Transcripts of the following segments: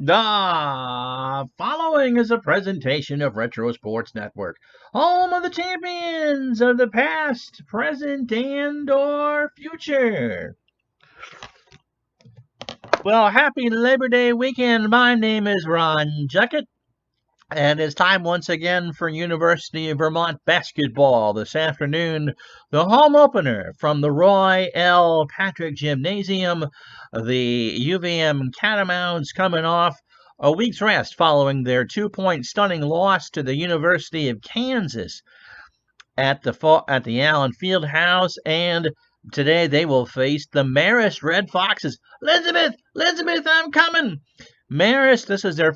The following is a presentation of Retro Sports Network, home of the champions of the past, present, and or future. Well, happy Labor Day weekend. My name is Ron Juckett, and it's time once again for University of Vermont basketball this afternoon. The home opener from the Roy L. Patrick Gymnasium. The UVM Catamounts coming off a week's rest following their 2-point stunning loss to the University of Kansas at the Allen Fieldhouse, and today they will face the Marist Red Foxes. Elizabeth, I'm coming. Marist, this is their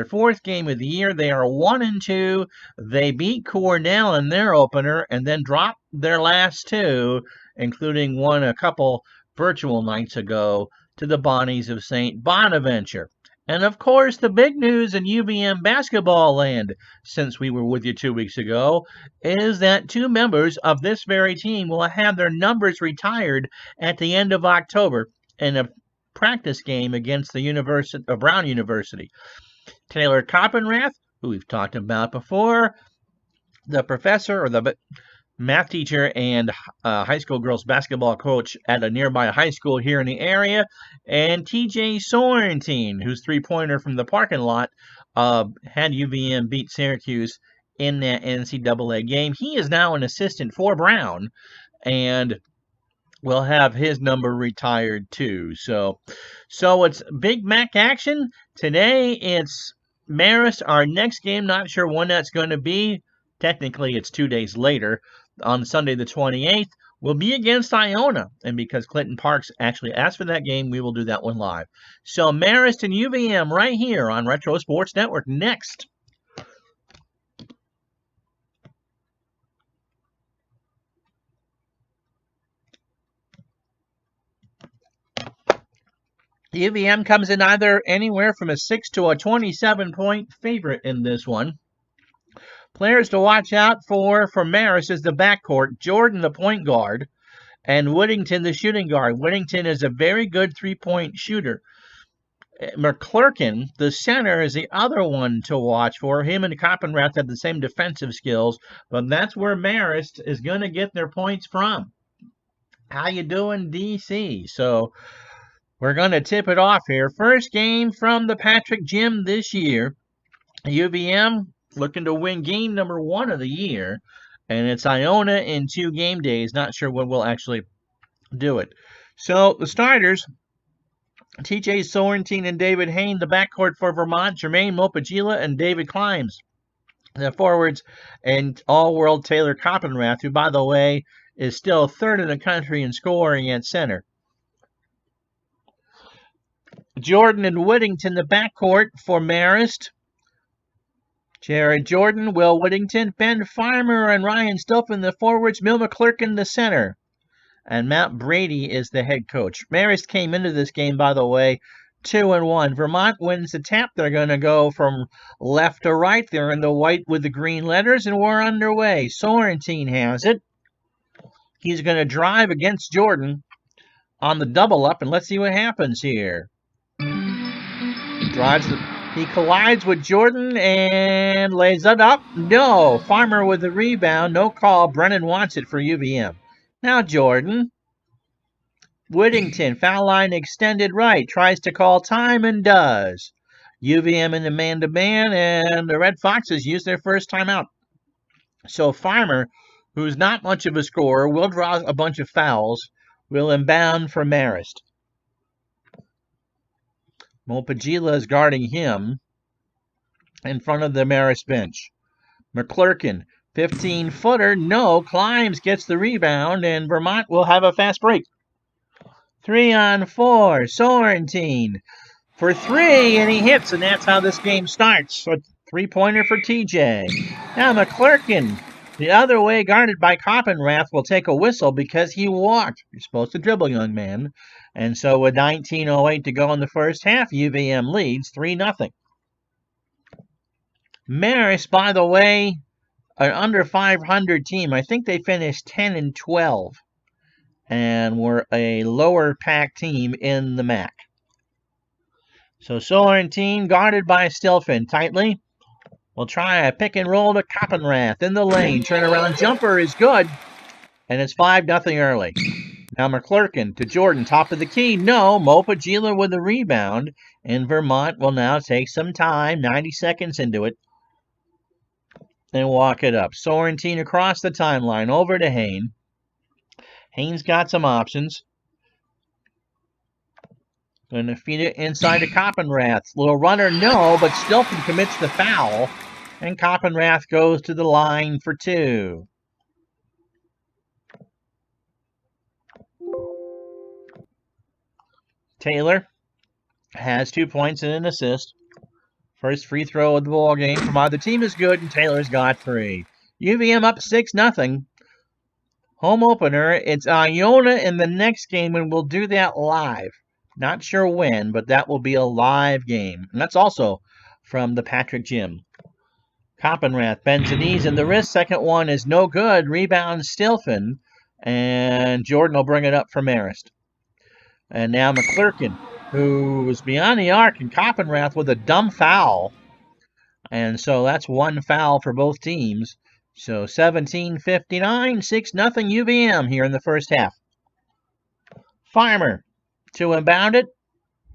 fourth game of the year. They are 1-2. They beat Cornell in their opener and then dropped their last two, including one a couple virtual nights ago, to the Bonnies of St. Bonaventure. And of course, the big news in UVM basketball land, since we were with you 2 weeks ago, is that two members of this very team will have their numbers retired at the end of October in a practice game against the Brown University. Taylor Coppenrath, who we've talked about before, the professor or the math teacher and high school girls basketball coach at a nearby high school here in the area, and TJ Sorrentine, whose three-pointer from the parking lot had UVM beat Syracuse in that NCAA game. He is now an assistant for Brown and will have his number retired too. So it's Big MAAC action. Today it's Marist. Our next game, not sure when that's going to be. Technically, it's 2 days later. On Sunday the 28th, will be against Iona. And because Clinton Parks actually asked for that game, we will do that one live. So Marist and UVM right here on Retro Sports Network next. UVM comes in either anywhere from a 6 to a 27-point favorite in this one. Players to watch out for Marist is the backcourt, Jordan the point guard, and Whittington the shooting guard. Whittington is a very good three-point shooter. McClurkin, the center, is the other one to watch for. Him and Coppenrath have the same defensive skills, but that's where Marist is going to get their points from. How you doing, DC? So we're going to tip it off here. First game from the Patrick Gym this year. UVM looking to win game number 1 of the year, and it's Iona in 2 game days. Not sure when we'll actually do it. So the starters, TJ Sorrentine and David Hain, the backcourt for Vermont, Jermaine Mopagila and David Climbs. The forwards, and all-world Taylor Coppenrath, who, by the way, is still third in the country in scoring at center. Jordan and Whittington, the backcourt for Marist. Jared Jordan, Will Whittington, Ben Farmer, and Ryan Stilpin, the forwards. Mill McClurkin, the center. And Matt Brady is the head coach. Marist came into this game, by the way, 2-1. Vermont wins the tap. They're going to go from left to right. They're in the white with the green letters, and we're underway. Sorrentine has it. He's going to drive against Jordan on the double-up, and let's see what happens here. He collides with Jordan and lays it up. No. Farmer with the rebound. No call. Brennan wants it for UVM. Now Jordan. Whittington, foul line extended right. Tries to call time and does. UVM in the man-to-man, and the Red Foxes use their first timeout. So Farmer, who's not much of a scorer, will draw a bunch of fouls. Will inbound for Marist. Mopagila is guarding him in front of the Marist bench. McClurkin, 15-footer, no. Climbs gets the rebound, and Vermont will have a fast break. 3-on-4. Sorrentine for 3, and he hits, and that's how this game starts. So three-pointer for TJ. Now McClurkin, the other way, guarded by Coppenrath, will take a whistle because he walked. You're supposed to dribble, young man. And so with 19:08 to go in the first half, UVM leads 3-0. Marist, by the way, an under 500 team. I think they finished 10-12 and were a lower pack team in the MAAC. So Sorrentine, guarded by Stilfen tightly, will try a pick and roll to Coppenrath in the lane. Turnaround jumper is good, and it's 5-0 early. Now McClurkin to Jordan, top of the key. No, Mopagila with the rebound, and Vermont will now take some time, 90 seconds into it, and walk it up. Sorrentine across the timeline, over to Hain. Hain's got some options. Going to feed it inside to Coppenrath. Little runner, no, but Stilfen commits the foul, and Coppenrath goes to the line for 2. Taylor has 2 points and an assist. First free throw of the ball game from either team is good, and Taylor's got 3. UVM up 6-0. Home opener. It's Iona in the next game, and we'll do that live. Not sure when, but that will be a live game. And that's also from the Patrick Gym. Coppenrath bends the knees and the wrist. Second one is no good. Rebound Stilfen. And Jordan will bring it up for Marist. And now McClurkin, who was beyond the arc, and Coppenrath with a dumb foul. And so that's 1 foul for both teams. So 17-59, 6-0 UVM here in the first half. Farmer to inbound it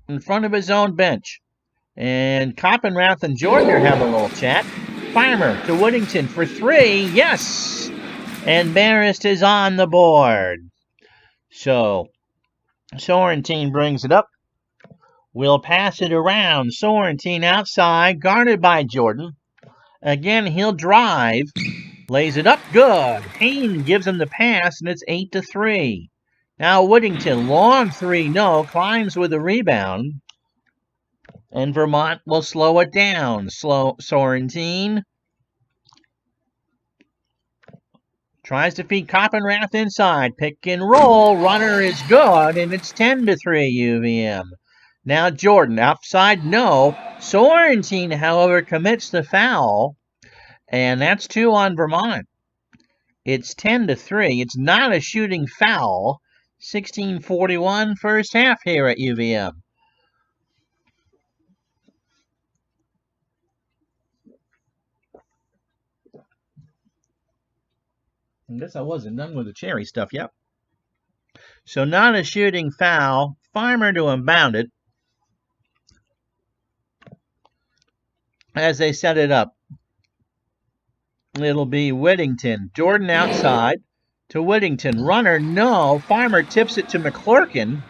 in front of his own bench. And Coppenrath and Jordan are having a little chat. Farmer to Woodington for 3. Yes! And Marist is on the board. So Sorrentine brings it up. We'll pass it around. Sorrentine outside, guarded by Jordan. Again, he'll drive. Lays it up good. Hain gives him the pass, and it's 8-3. Now Woodington, long 3, no. Climbs with a rebound. And Vermont will slow it down. Sorrentine tries to feed Coppenrath inside. Pick and roll. Runner is good, and it's 10-3 UVM. Now Jordan, outside, no. Sorrentine, however, commits the foul, and that's 2 on Vermont. It's 10-3. It's not a shooting foul. 16:41 first half here at UVM. I guess I wasn't done with the cherry stuff yet. So not a shooting foul. Farmer to inbound it as they set it up. It'll be Whittington. Jordan outside to Whittington. Runner, no. Farmer tips it to McClurkin.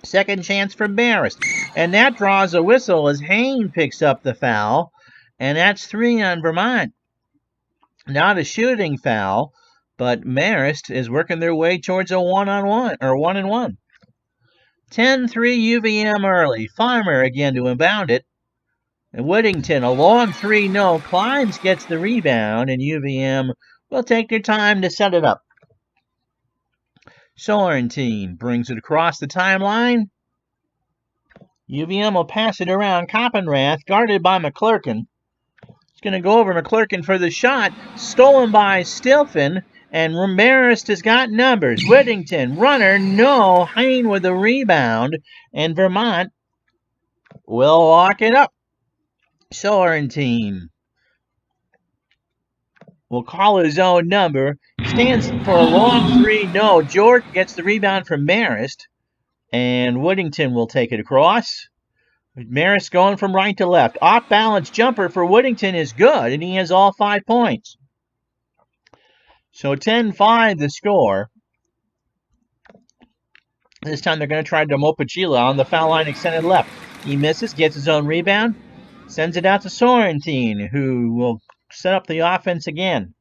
Second chance for Marist. And that draws a whistle as Hain picks up the foul. And that's 3 on Vermont. Not a shooting foul, but Marist is working their way towards a 1-on-1 or 1-and-1. 10-3 UVM early. Farmer again to inbound it. And Whittington, a long 3, no. Climbs gets the rebound, and UVM will take their time to set it up. Sorrentine brings it across the timeline. UVM will pass it around. Coppenrath, guarded by McClurkin. It's going to go over McClurkin for the shot. Stolen by Stilfen, and Marist has got numbers. Whittington, runner, no. Hain with the rebound, and Vermont will walk it up. Sorrentine will call his own number. Stands for a long 3, no. Jordan gets the rebound from Marist, and Whittington will take it across. Marist going from right to left. Off-balance jumper for Whittington is good, and he has all 5 points. So 10-5 the score. This time they're going to try to Mopagila on the foul line extended left. He misses, gets his own rebound. Sends it out to Sorrentine, who will set up the offense again.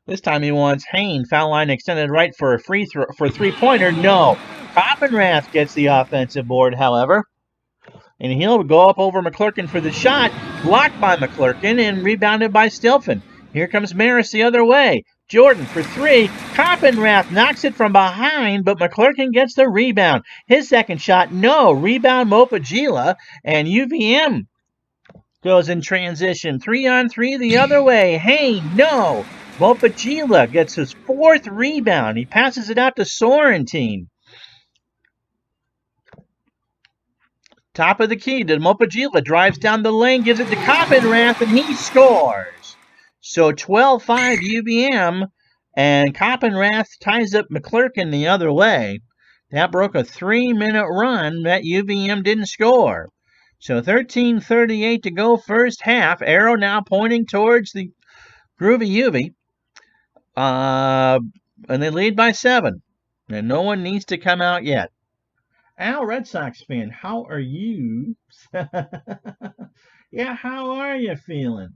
This time he wants Hain, foul line extended right for a free throw, for a 3-pointer. No. Coppenrath gets the offensive board, however. And he'll go up over McClurkin for the shot. Blocked by McClurkin and rebounded by Stilfen. Here comes Marist the other way. Jordan for 3. Coppenrath knocks it from behind, but McClurkin gets the rebound. His second shot, no. Rebound Mopagila, and UVM goes in transition. 3-on-3 the other way. Hain, no. Mopagila gets his 4th rebound. He passes it out to Sorrentine. Top of the key to Mopagila, drives down the lane, gives it to Coppenrath, and he scores. So 12-5 UVM, and Coppenrath ties up McClurkin the other way. That broke a 3-minute run that UVM didn't score. So 13:38 to go first half. Arrow now pointing towards the Groovy UV. And they lead by 7. And no one needs to come out yet. Al, Red Sox fan, how are you? Yeah, how are you feeling?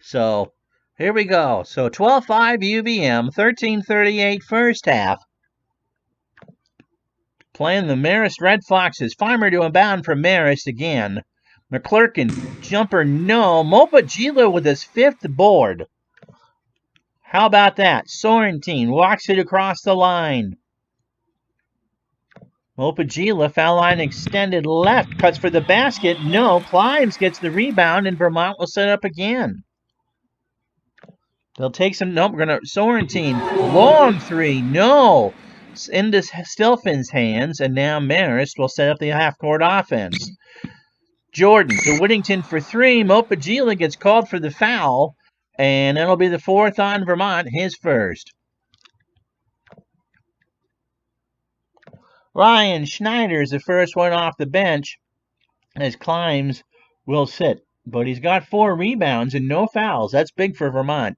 So, here we go. So, 12-5 UVM, 13:38 first half. Playing the Marist Red Foxes. Farmer to inbound for Marist again. McClurkin, jumper, no. Mopagila with his 5th board. How about that? Sorrentine walks it across the line. Mopagila, foul line extended left, cuts for the basket. No, Climbs gets the rebound, and Vermont will set up again. They'll take some. Nope, we're going to. Sorrentine, long 3. No. Into Stilfin's hands, and now Marist will set up the half-court offense. Jordan to Whittington for 3. Mopagila gets called for the foul, and that'll be the 4th on Vermont, his first. Ryan Schneider is the first one off the bench as Climbs will sit. But he's got 4 rebounds and no fouls. That's big for Vermont.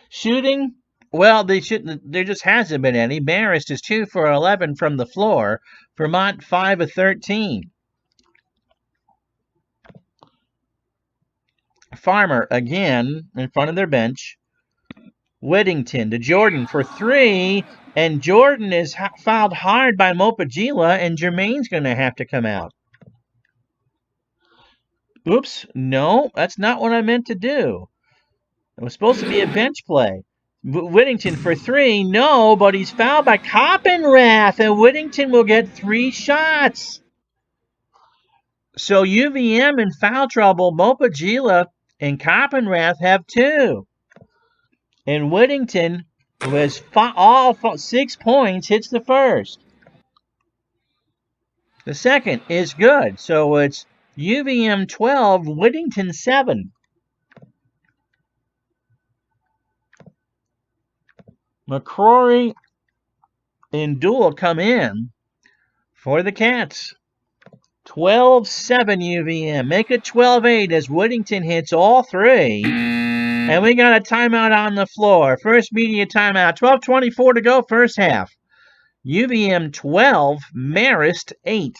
Shooting, well, there just hasn't been any. Marist is 2 for 11 from the floor. Vermont 5 of 13. Farmer again in front of their bench. Whittington to Jordan for 3. And Jordan is fouled hard by Mopagila, and Jermaine's going to have to come out. Oops, no, that's not what I meant to do. It was supposed to be a bench play. Whittington for 3, no, but he's fouled by Coppenrath, and Whittington will get 3 shots. So UVM in foul trouble. Mopagila and Coppenrath have 2. And Whittington, who has all 6 points, hits the first. The second is good. So it's UVM 12, Whittington 7. McCrory and Duel come in for the Cats. 12-7 UVM. Make it 12-8 as Whittington hits all 3. And we got a timeout on the floor. First media timeout. 12:24 to go, first half. UVM 12, Marist 8.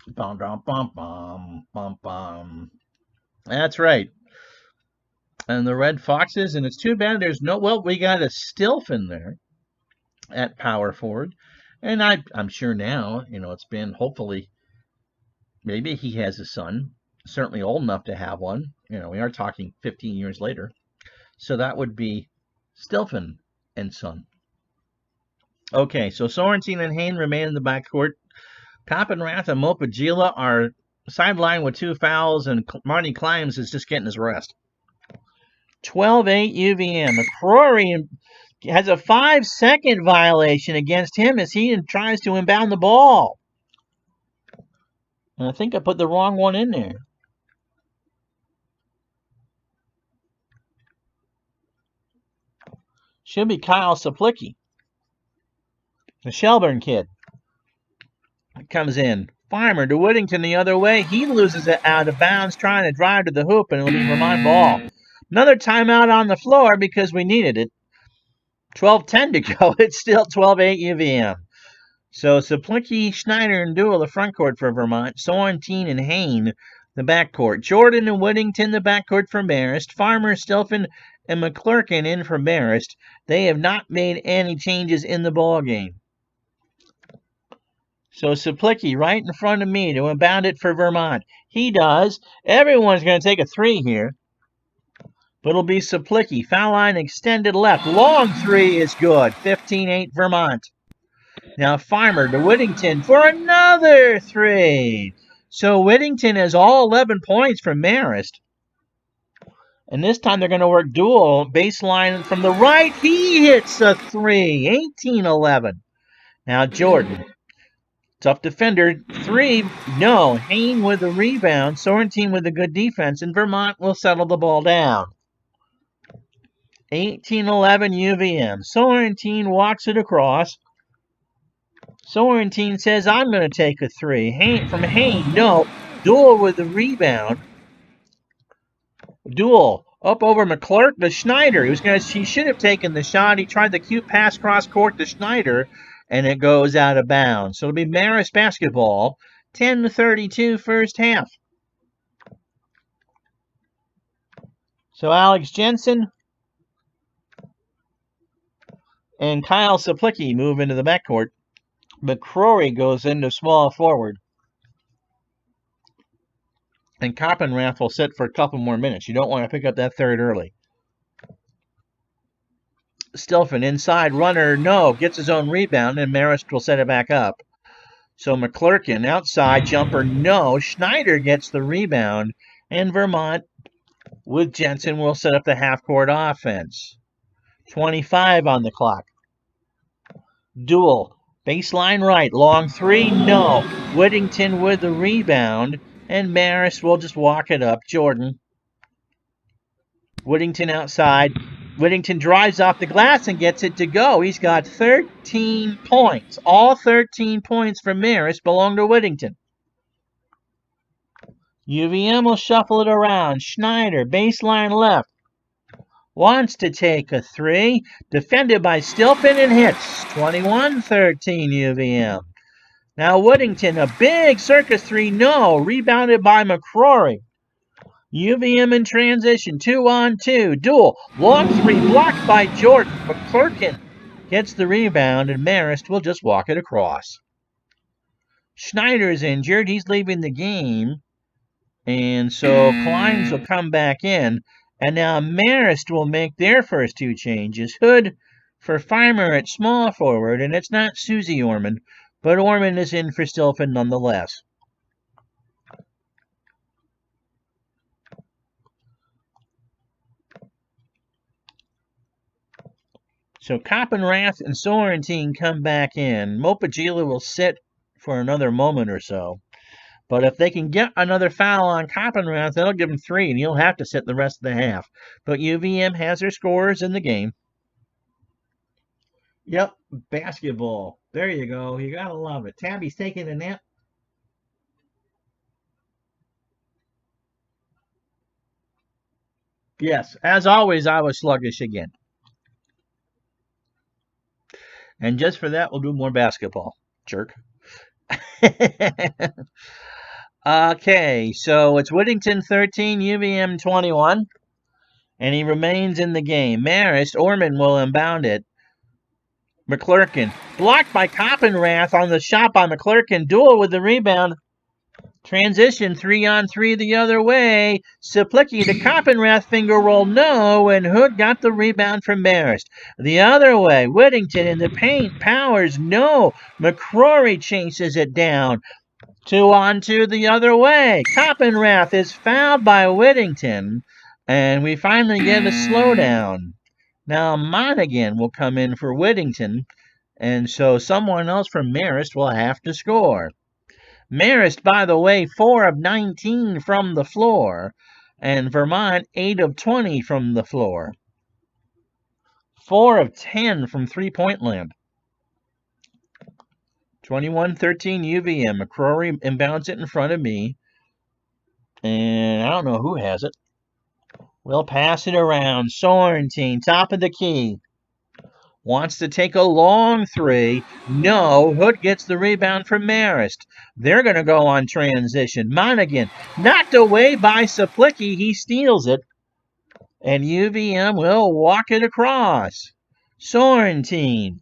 Bum, bum, bum, bum, bum, bum. That's right. And the Red Foxes, and it's too bad there's no, well, we got a Stilfin there at power forward. And I'm sure now, it's been, hopefully, maybe he has a son, certainly old enough to have one. We are talking 15 years later. So that would be Stilfin and son. Okay, so Sorrentine and Hain remain in the backcourt. Coppenrath and Mopagila are sidelined with 2 fouls, and Marty Climbs is just getting his rest. 12-8 UVM. McCrory has a 5-second violation against him as he tries to inbound the ball. And I think I put the wrong one in there. Should be Kyle Saplicki, the Shelburne kid. Comes in. Farmer to Whittington the other way. He loses it out of bounds trying to drive to the hoop, and it'll be Vermont ball. Another timeout on the floor because we needed it. 12:10 to go. It's still 12-8 UVM. So Saplicki, Schneider, and Duel the front court for Vermont. Sorrentine and Hain the backcourt. Jordan and Whittington the backcourt for Marist. Farmer, Stilfin, and McClurkin in for Marist. They have not made any changes in the ball game. So Saplicki right in front of me to inbound it for Vermont. He does. Everyone's going to take a 3 here. But it'll be Saplicki. Foul line extended left. Long 3 is good. 15-8 Vermont. Now Farmer to Whittington for another 3. So Whittington has all 11 points from Marist. And this time they're going to work dual baseline from the right. He hits a three. 18-11. Now Jordan. Tough defender. Three. No. Hain with the rebound. Sorrentine with a good defense. And Vermont will settle the ball down. 18-11 UVM. Sorrentine walks it across. Sorrentine says, I'm going to take a three. From Hain. No. Duel with the rebound. Duel up over McClurk to Schneider. He should have taken the shot. He tried the cute pass cross court to Schneider, and it goes out of bounds. So it'll be Marist basketball. 10-32 first half. So Alex Jensen and Kyle Saplicki move into the backcourt. McCrory goes into small forward. And Koppenrath will sit for a couple more minutes. You don't want to pick up that third early. Stilfen inside runner, no, gets his own rebound, and Marist will set it back up. So McClurkin outside jumper, no. Schneider gets the rebound, and Vermont with Jensen will set up the half-court offense. 25 on the clock. Duel, baseline right, long three, no. Whittington with the rebound, and Marist will just walk it up. Jordan. Whittington outside. Whittington drives off the glass and gets it to go. He's got 13 points. All 13 points for Marist belong to Whittington. UVM will shuffle it around. Schneider, baseline left. Wants to take a three. Defended by Stilfen and hits. 21-13 UVM. Now Whittington, a big circus three, no. Rebounded by McCrory. UVM in transition, 2-on-2, duel, long three, blocked by Jordan. McClurkin gets the rebound, and Marist will just walk it across. Schneider's injured, he's leaving the game, and so Kleins will come back in, and now Marist will make their first two changes. Hood for Farmer at small forward, and it's not Susie Orman, but Orman is in for Stilfen nonetheless. So Koppenrath and Sorrentine come back in. Mopagila will sit for another moment or so. But if they can get another foul on Koppenrath, that'll give him three, and he'll have to sit the rest of the half. But UVM has their scorers in the game. Yep, basketball. There you go. You gotta love it. Tabby's taking a nap. Yes, as always, I was sluggish again. And just for that, we'll do more basketball. Jerk. Okay, so it's Whittington 13, UVM 21. And he remains in the game. Marist, Orman will inbound it. McClurkin, blocked by Koppenrath on the shot by McClurkin. Duel with the rebound. Transition, 3-on-3 the other way. Saplicki to Koppenrath, finger roll, no, and Hood got the rebound from Marist. The other way, Whittington in the paint, Powers, no. McCrory chases it down. 2-on-2 the other way. Koppenrath is fouled by Whittington, and we finally get a slowdown. Now Monaghan will come in for Whittington, and so someone else from Marist will have to score. Marist, by the way, 4 of 19 from the floor, and Vermont 8 of 20 from the floor. 4 of 10 from three-point land. 21-13 UVM. McCrory inbounds it in front of me, and I don't know who has it. We'll pass it around. Sorrentine, top of the key. Wants to take a long three. No. Hood gets the rebound from Marist. They're going to go on transition. Monaghan knocked away by Saplicki. He steals it. And UVM will walk it across. Sorrentine.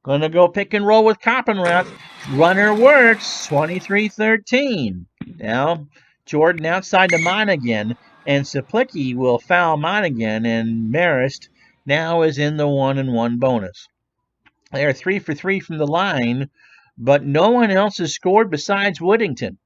Going to go pick and roll with Koppenrath. Runner works. 23-13. Now, Jordan outside to Monaghan. And Saplicki will foul Monaghan. And Marist now is in the 1-and-1 bonus. They are 3 for 3 from the line, but no one else has scored besides Whittington.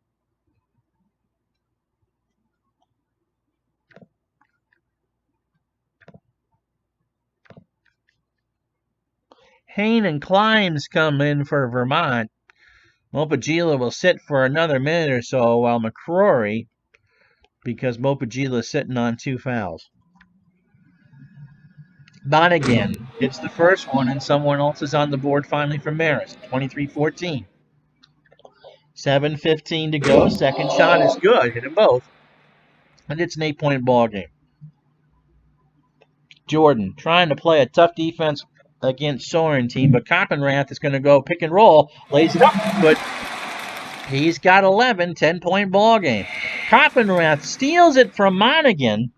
Hain and Climbs come in for Vermont. Mopagila will sit for another minute or so while McCrory, because Mopagila is sitting on 2 fouls. Monaghan hits the first one, and someone else is on the board finally for Marist. 23-14. 7:15 to go. Second shot is good. Hit them both. And it's an 8-point ball game. Jordan trying to play a tough defense against Sorrentine, but Coppenrath is going to go pick and roll. Lays it up, but he's got 11. 10-point ball game. Coppenrath steals it from Monaghan.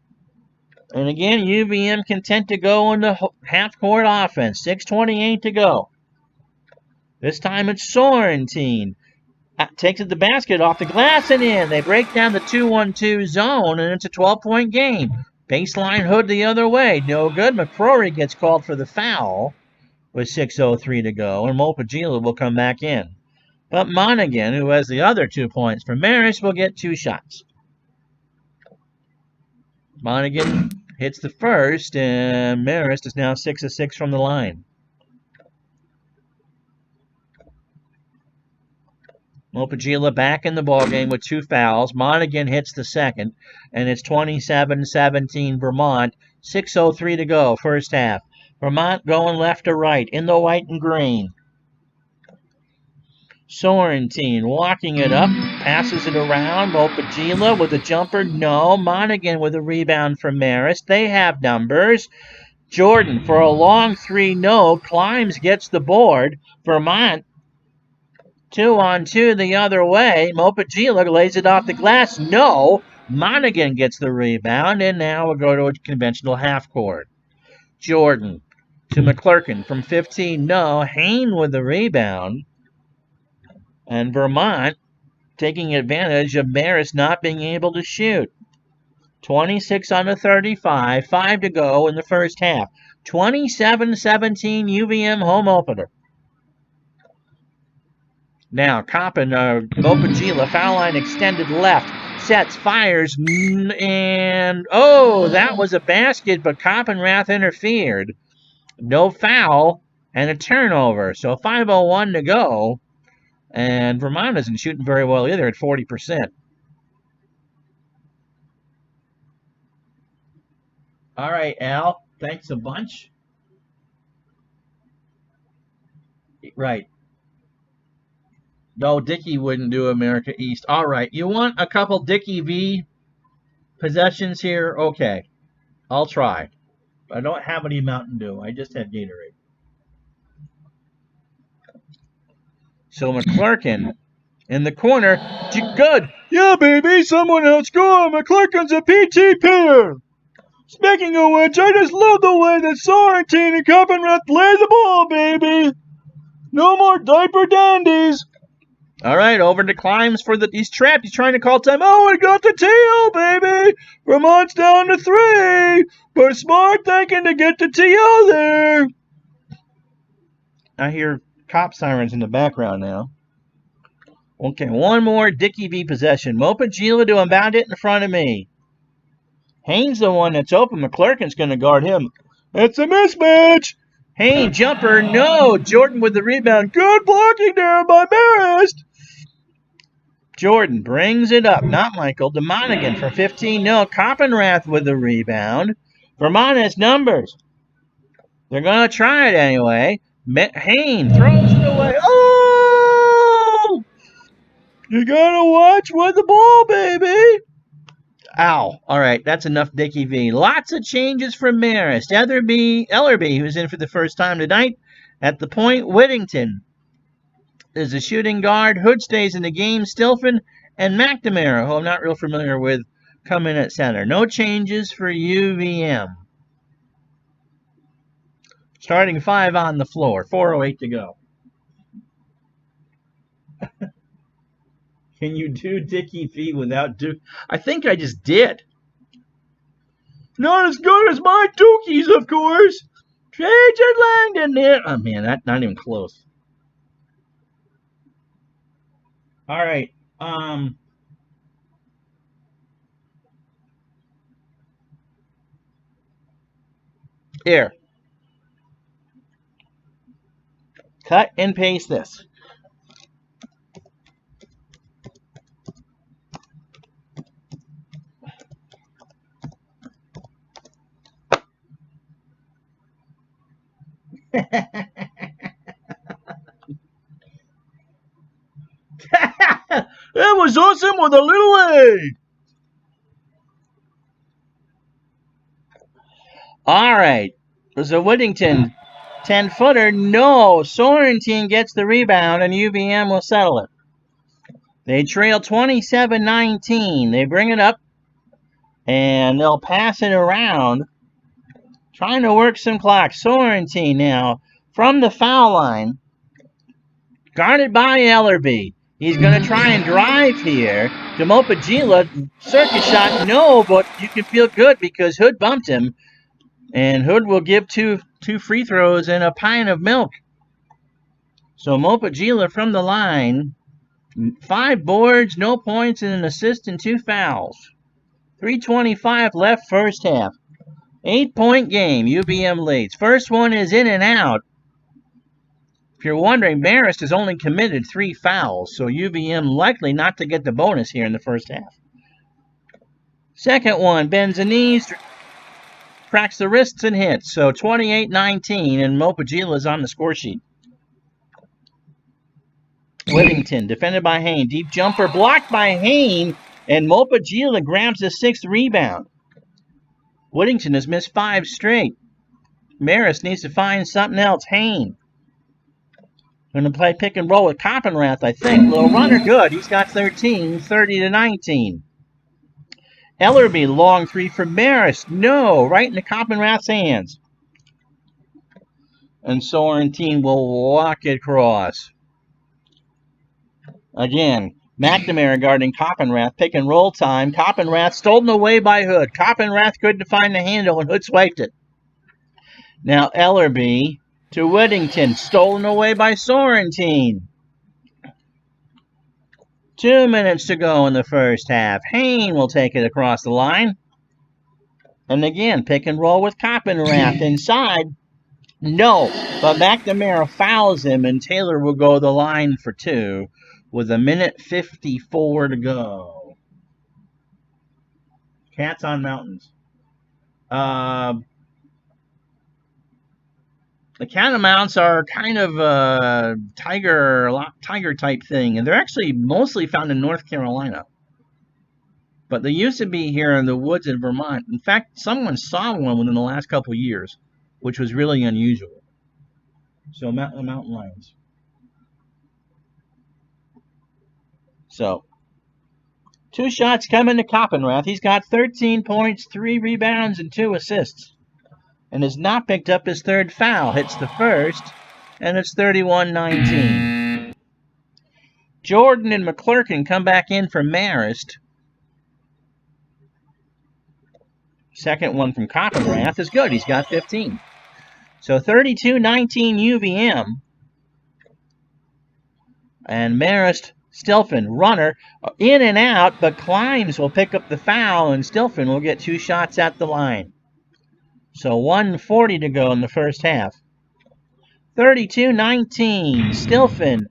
And again, UVM content to go into half-court offense. 6:28 to go. This time it's Sorrentine. Takes it the basket off the glass and in. They break down the 2-1-2 zone, and it's a 12-point game. Baseline hood the other way. No good. McCrory gets called for the foul with 6:03 to go, and Mopagila will come back in. But Monaghan, who has the other 2 points for Marist, will get 2 shots. Monaghan hits the first, and Marist is now 6 of 6 from the line. Mopagila back in the ballgame with 2 fouls. Monaghan hits the second, and it's 27-17 Vermont. 6:03 to go, first half. Vermont going left to right in the white and green. Sorrentine walking it up, passes it around. Mopagila with a jumper, no. Monaghan with a rebound from Marist. They have numbers. Jordan for a long 3, no. Climbs gets the board. Vermont 2-on-2 the other way. Mopagila lays it off the glass, no. Monaghan gets the rebound, and now we'll go to a conventional half court. Jordan to McClurkin from 15, no. Hain with the rebound. And Vermont taking advantage of Marist not being able to shoot. 26 on the 35, 5 to go in the first half. 27-17 UVM home opener. Now, Mopagila, foul line extended left. Sets, fires, and oh, that was a basket, but Coppenrath interfered. No foul and a turnover. So 5:01 to go. And Vermont isn't shooting very well either at 40%. All right, Al. Thanks a bunch. Right. No, Dickey wouldn't do America East. All right. You want a couple Dickey V possessions here? Okay. I'll try. I don't have any Mountain Dew. I just had Gatorade. So McClurkin in the corner. Good. Yeah, baby. Someone else score. McClurkin's a PT player. Speaking of which, I just love the way that Sorrentine and Coppenrath play the ball, baby. No more diaper dandies. All right, over to Climbs for he's trapped. He's trying to call time. Oh, we got the TO, baby. Vermont's down to 3. But Smart thinking to get the TO there. I hear cop sirens in the background now. Okay, one more Dickey V possession. Mopagila to inbound it in front of me. Hain's the one that's open. McClurkin's going to guard him. It's a mismatch. Hain, jumper, no. Jordan with the rebound. Good blocking there by Marist. Jordan brings it up. Not Michael. To Monaghan for 15, no. Coppenrath with the rebound. Vermont has numbers. They're going to try it anyway. Hain throws it away. Oh! You got to watch with the ball, baby. Ow. All right, that's enough Dickey V. Lots of changes from Marist. Ellerby, who's in for the first time tonight. At the point, Whittington is a shooting guard. Hood stays in the game. Stilfen and McNamara, who I'm not real familiar with, come in at center. No changes for UVM. Starting 5 on the floor. 4:08 to go. Can you do Dickey V without Duke? I think I just did. Not as good as my Dookies, of course. Trajan Langdon there. Oh, man, that's not even close. All right. Here. Cut and paste this. That was awesome with a little A. All right. So Whittington, 10-footer. No. Sorrentine gets the rebound, and UVM will settle it. They trail 27-19. They bring it up, and they'll pass it around, trying to work some clock. Sorrentine now from the foul line, guarded by Ellerby. He's going to try and drive here. Demopagila, circus shot, no, but you can feel good because Hood bumped him. And Hood will give two free throws and a pint of milk. So Mopagila from the line, 5 boards, no points, and an assist and 2 fouls. 3:25 left first half. 8-point game, UVM leads. First one is in and out. If you're wondering, Marist has only committed 3 fouls, so UVM likely not to get the bonus here in the first half. Second one, bends the knees, cracks the wrists and hits. So 28-19, and Mopagila is on the score sheet. Whittington, defended by Hain. Deep jumper blocked by Hain, and Mopagila grabs the 6th rebound. Whittington has missed 5 straight. Marist needs to find something else. Hain. Going to play pick and roll with Coppenrath, I think. Little runner, good. He's got 13, 30-19. Ellerby, long 3 for Marist. No, right in the Coppenrath's hands. And Sorrentine will walk it across. Again, McNamara guarding Coppenrath. Pick and roll time. Coppenrath stolen away by Hood. Coppenrath couldn't find the handle, and Hood swiped it. Now Ellerby to Whittington. Stolen away by Sorrentine. 2 minutes to go in the first half. Hain will take it across the line. And again, pick and roll with Coppenrath inside. No, but McNamara fouls him, and Taylor will go the line for 2 with 1:54 to go. Cats on Mountains. The Catamounts are kind of a tiger type thing, and they're actually mostly found in North Carolina. But they used to be here in the woods in Vermont. In fact, someone saw one within the last couple of years, which was really unusual. So mountain lions. So 2 shots coming to Coppenrath. He's got 13 points, 3 rebounds, and 2 assists. And has not picked up his 3rd foul. Hits the first, and it's 31-19. Jordan and McClurkin come back in for Marist. Second one from Coppenrath is good. He's got 15. So 32-19 UVM. And Marist, Stilfen, runner, in and out, but Climbs will pick up the foul, and Stilfen will get 2 shots at the line. So 1:40 to go in the first half. 32-19. Stilfen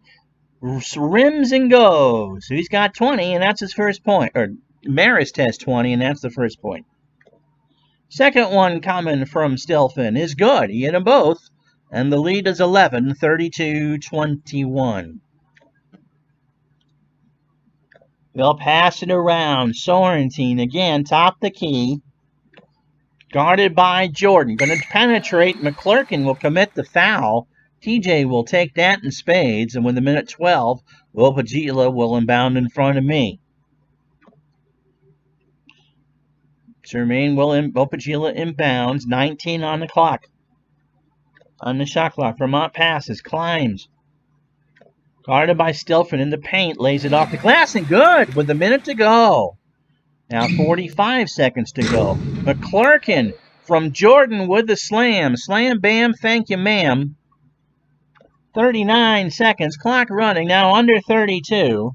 rims and goes. So he's got 20, and that's his first point. Or Marist has 20, and that's the first point. Second one coming from Stilfen is good. He hit them both, and the lead is 11, 32-21. They'll pass it around. Sorrentine again, top the key. Guarded by Jordan. Going to penetrate. McClurkin will commit the foul. TJ will take that in spades. And with 1:12, Mopagila will inbound in front of me. Jermaine Mopagila inbounds. 19 on the clock. On the shot clock. Vermont passes. Climbs. Guarded by Stilfen in the paint. Lays it off the glass and good with 1 minute to go. Now 45 seconds to go. McClurkin from Jordan with the slam. Slam, bam, thank you, ma'am. 39 seconds. Clock running. Now under 32.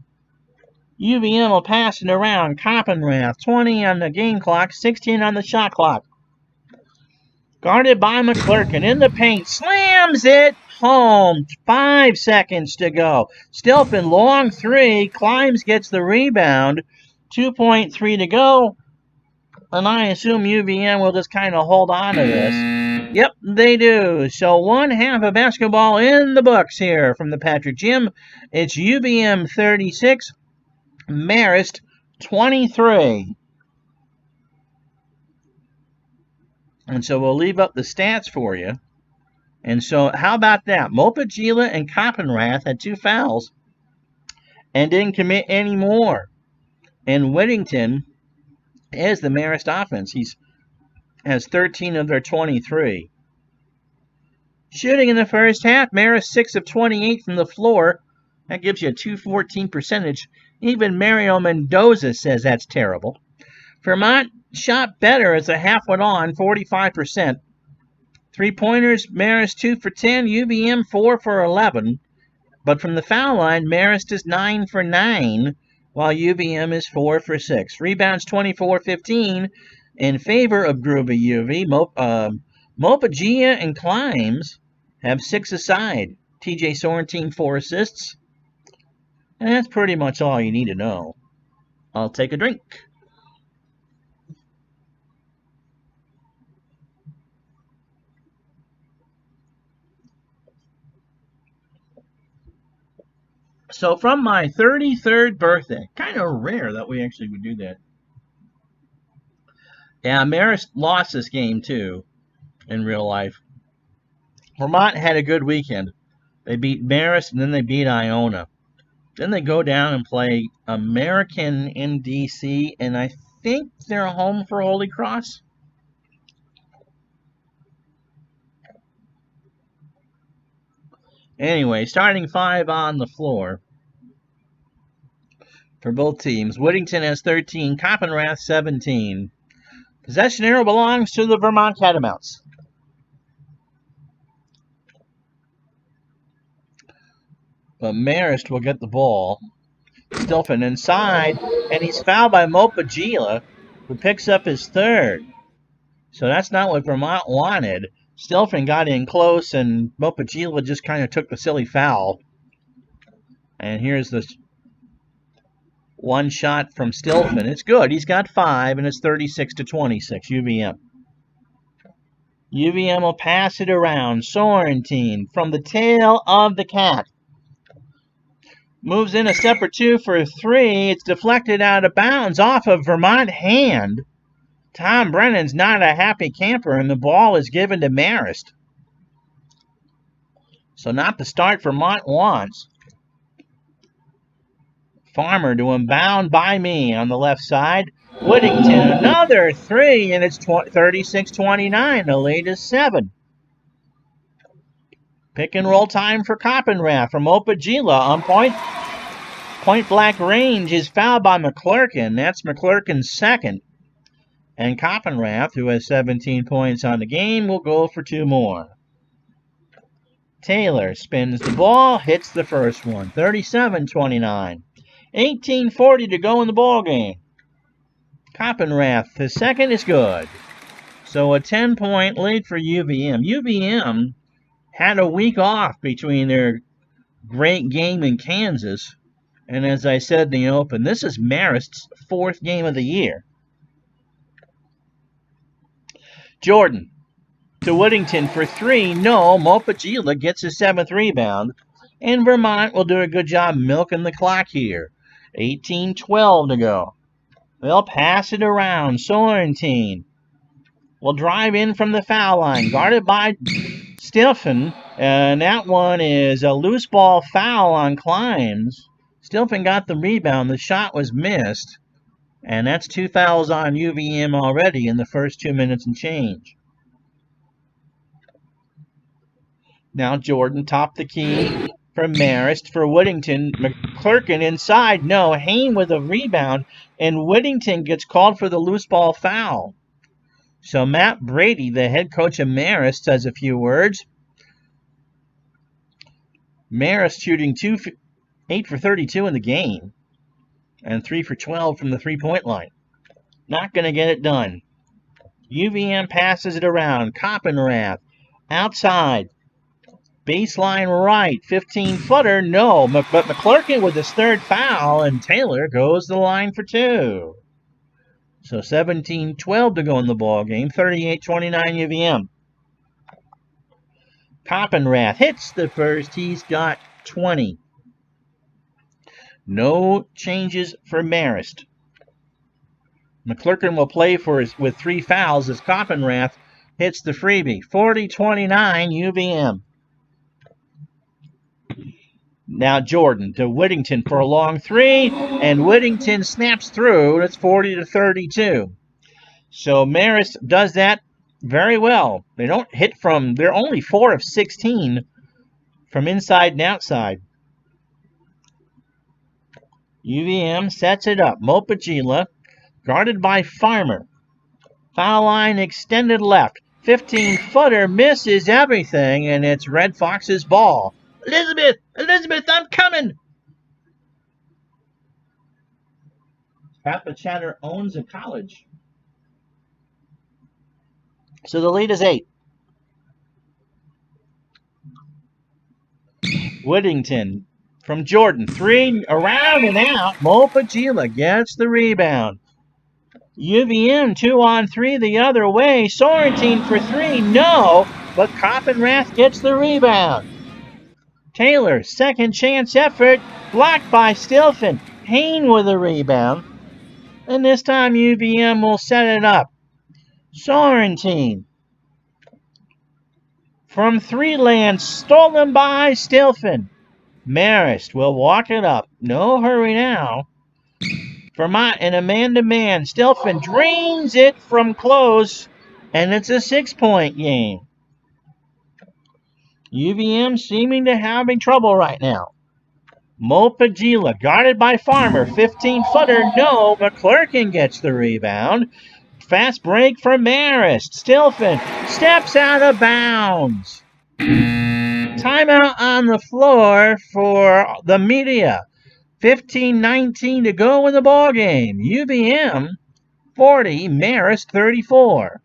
UVM will pass it around. Coppenrath. 20 on the game clock. 16 on the shot clock. Guarded by McClurkin in the paint. Slams it. home. 5 seconds to go. Stilfen, long three. Climbs gets the rebound. 2.3 to go. And I assume UVM will just kind of hold on to this. Yep, they do. So 1/2 of basketball in the books here from the Patrick Gym. It's UVM 36, Marist 23. And so we'll leave up the stats for you. And so how about that? Mopagila and Koppenrath had 2 fouls and didn't commit any more. And Whittington is the Marist offense. He has 13 of their 23. Shooting in the first half, Marist 6 of 28 from the floor. That gives you a .214 percentage. Even Mario Mendoza says that's terrible. Vermont shot better as the half went on, 45%. 3-pointers, Marist 2 for 10, UVM 4 for 11. But from the foul line, Marist is 9 for 9, while UVM is 4 for 6. Rebounds 24-15 in favor of Groovy UV. Mopagia and Climbs have 6 aside. TJ Sorrentine 4 assists. And that's pretty much all you need to know. I'll take a drink. So from my 33rd birthday, kind of rare that we actually would do that. Yeah, Marist lost this game too, in real life. Vermont had a good weekend. They beat Marist and then they beat Iona. Then they go down and play American in DC, and I think they're home for Holy Cross. Anyway, starting 5 on the floor for both teams. Whittington has 13, Koppenrath 17. Possession arrow belongs to the Vermont Catamounts. But Marist will get the ball. Stilfen inside, and he's fouled by Mopagila, who picks up his 3rd. So that's not what Vermont wanted. Stilfen got in close, and Mopagila just kind of took the silly foul. And here's this one shot from Stilfen. It's good. He's got 5, and it's 36-26, UVM. UVM will pass it around. Sorrentine from the tail of the cat. Moves in a step or 2 for 3. It's deflected out of bounds off of Vermont hand. Tom Brennan's not a happy camper, and the ball is given to Marist. So not the start Vermont wants. Farmer to him, bound by me on the left side. Whittington, another 3, and it's 36-29. The lead is 7. Pick and roll time for Koppenrath from Mopagila on point. Point blank range is fouled by McClurkin. That's McClurkin's 2nd. And Koppenrath, who has 17 points on the game, will go for 2 more. Taylor spins the ball, hits the first one. 37-29. 18:40 to go in the ball game. Koppenrath, his 2nd is good. So a 10-point lead for UVM. UVM had a week off between their great game in Kansas. And as I said in the open, this is Marist's 4th game of the year. Jordan to Whittington for 3. No, Mopagila gets his 7th rebound. And Vermont will do a good job milking the clock here. 18:12 to go. They'll pass it around. Sorrentine will drive in from the foul line. Guarded by Stilfen. And that one is a loose ball foul on Climbs. Stilfen got the rebound. The shot was missed. And that's 2 fouls on UVM already in the first 2 minutes and change. Now Jordan top the key for Marist for Whittington. McClurkin inside. No, Hain with a rebound. And Whittington gets called for the loose ball foul. So Matt Brady, the head coach of Marist, says a few words. Marist shooting 8 for 32 in the game. And 3 for 12 from the 3-point line. Not going to get it done. UVM passes it around. Koppenrath outside. Baseline right, 15-footer, no. But McClurkin with his third foul, and Taylor goes to the line for two. So 17-12 to go in the ball game, 38-29 UVM. Coppenrath hits the first. He's got 20. No changes for Marist. McClurkin will play with 3 fouls as Coppenrath hits the freebie. 40-29 UVM. Now Jordan to Whittington for a long 3, and Whittington snaps through. That's 40-32. So Marist does that very well. They don't hit from, they're only 4 of 16 from inside and outside. UVM sets it up. Mopagila guarded by Farmer. Foul line extended left. 15-footer misses everything, and it's Red Fox's ball. Elizabeth, I'm coming! Papa Chatter owns a college. So the lead is 8. Whittington from Jordan. 3 around and out. Mopagila gets the rebound. UVM 2 on 3 the other way. Sorrentine for 3. No, but Coppenrath gets the rebound. Taylor, second chance effort. Blocked by Stilfen. Payne with a rebound. And this time UVM will set it up. Sorrentine. From 3 land, stolen by Stilfen. Marist will walk it up. No hurry now. Vermont and a man-to-man. Stilfen drains it from close, and it's a 6-point game. UVM seeming to having trouble right now. Mopagila guarded by Farmer. 15-footer, no. McClurkin gets the rebound. Fast break for Marist. Stilfen steps out of bounds. Timeout on the floor for the media. 15-19 to go in the ball game. UVM 40, Marist 34.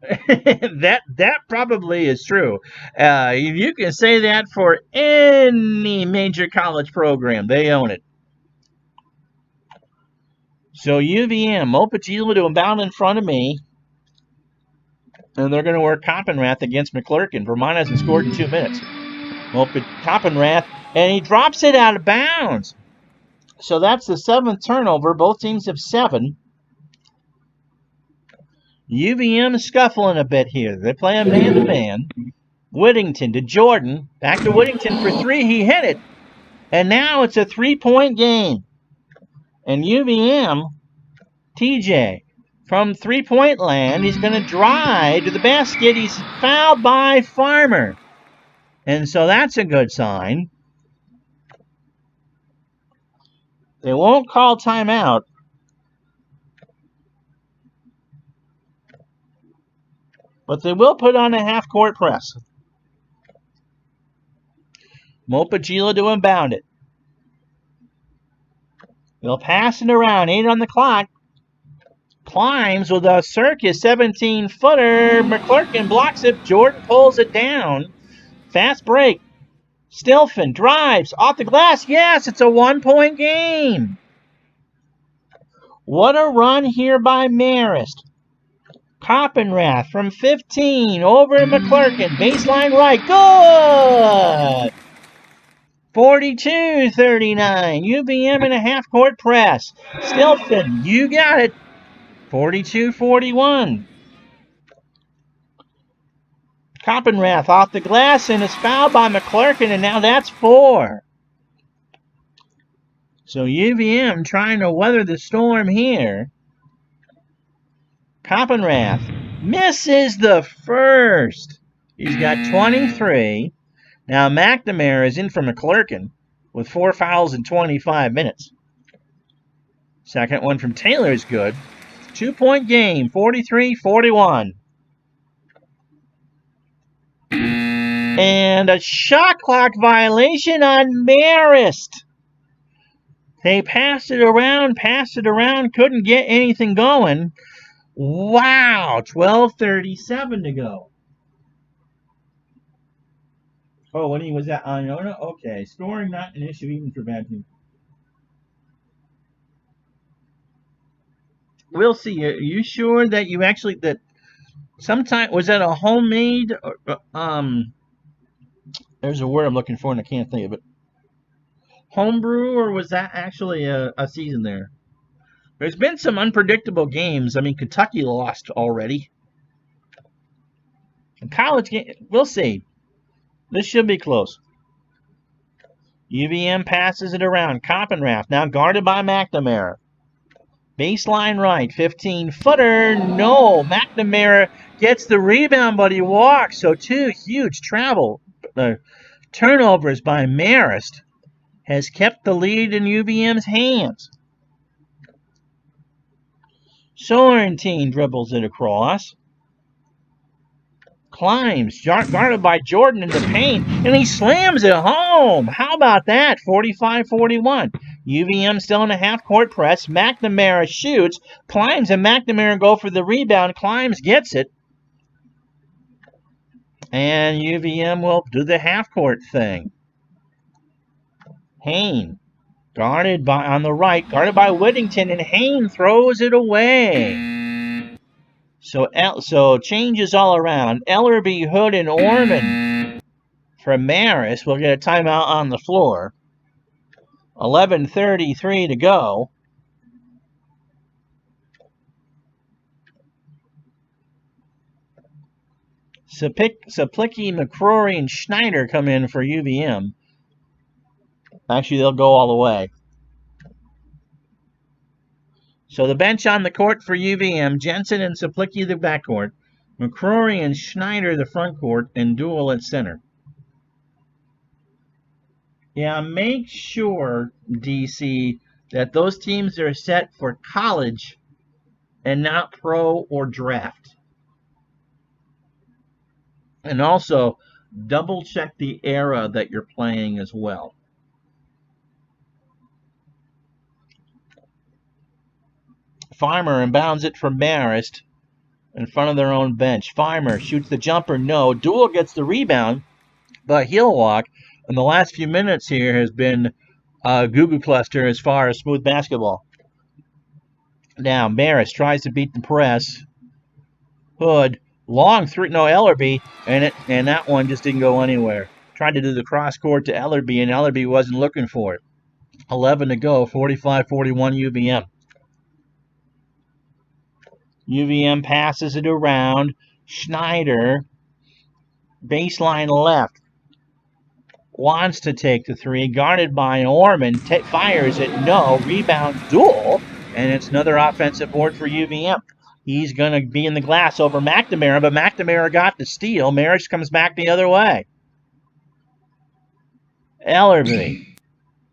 that probably is true. You can say that for any major college program. They own it. So UVM, Mopagila to inbound in front of me. And they're going to work Coppenrath against McClurkin. Vermont hasn't scored in 2 minutes. Coppenrath, and he drops it out of bounds. So that's the 7th turnover. Both teams have 7. UVM is scuffling a bit here. They play a man-to-man. Whittington to Jordan. Back to Whittington for 3. He hit it. And now it's a 3-point game. And UVM, TJ, from 3-point land, he's going to drive to the basket. He's fouled by Farmer. And so that's a good sign. They won't call timeout. But they will put on a half-court press. Mopagila to inbound it. They'll pass it around. 8 on the clock. Climbs with a circus 17-footer. McClurkin blocks it. Jordan pulls it down. Fast break. Stilfen drives off the glass. Yes, it's a 1-point game. What a run here by Marist. Coppenrath from 15 over to McClurkin. Baseline right. Good. 42-39. UVM in a half-court press. Stilfen, you got it. 42-41. Coppenrath off the glass and is fouled by McClurkin, and now that's 4. So UVM trying to weather the storm here. Coppenrath misses the first. He's got 23. Now McNamara is in for McClurkin with 4 fouls in 25 minutes. Second one from Taylor is good. 2-point game, 43-41. And a shot clock violation on Marist. They passed it around, couldn't get anything going. Wow, 12:37 to go. Oh, when he was at Iona? Okay, scoring not an issue even for bad teams. We'll see. Are you sure that you actually that sometime was that a homemade? There's a word I'm looking for and I can't think of it. Homebrew, or was that actually a season there? There's been some unpredictable games. I mean, Kentucky lost already. College game, we'll see. This should be close. UVM passes it around. Coppenrath now guarded by McNamara. Baseline right, 15-footer. No, McNamara gets the rebound, but he walks. So two huge turnovers by Marist has kept the lead in UVM's hands. Sorrentine dribbles it across. Climbs, guarded by Jordan in the paint, and he slams it home. How about that? 45-41. UVM still in a half-court press. McNamara shoots. Climbs and McNamara go for the rebound. Climbs gets it. And UVM will do the half-court thing. Hain, on the right, guarded by Whittington, and Hain throws it away. So changes all around. Ellerby, Hood, and Orman from Marist will get a timeout on the floor. 11:33 to go. Saplicki, McCrory, and Schneider come in for UVM. Actually, they'll go all the way. So the bench on the court for UVM, Jensen and Saplicki the backcourt, McCrory and Schneider the front court, and Duell at center. Yeah, make sure, DC, that those teams are set for college and not pro or draft. And also, double check the era that you're playing as well. Farmer inbounds it from Marist in front of their own bench. Farmer shoots the jumper, no. Duell gets the rebound, but he'll walk. And the last few minutes here has been Goo Cluster as far as smooth basketball. Now, Marist tries to beat the press. Hood, long three, no, Ellerby, and that one just didn't go anywhere. Tried to do the cross court to Ellerby, and Ellerby wasn't looking for it. 11 to go, 45-41 UVM. UVM passes it around. Schneider, baseline left. Wants to take the three, guarded by Orman, fires it, no, rebound, Duell, and it's another offensive board for UVM. He's going to be in the glass over McNamara, but McNamara got the steal. Marist comes back the other way. Ellerby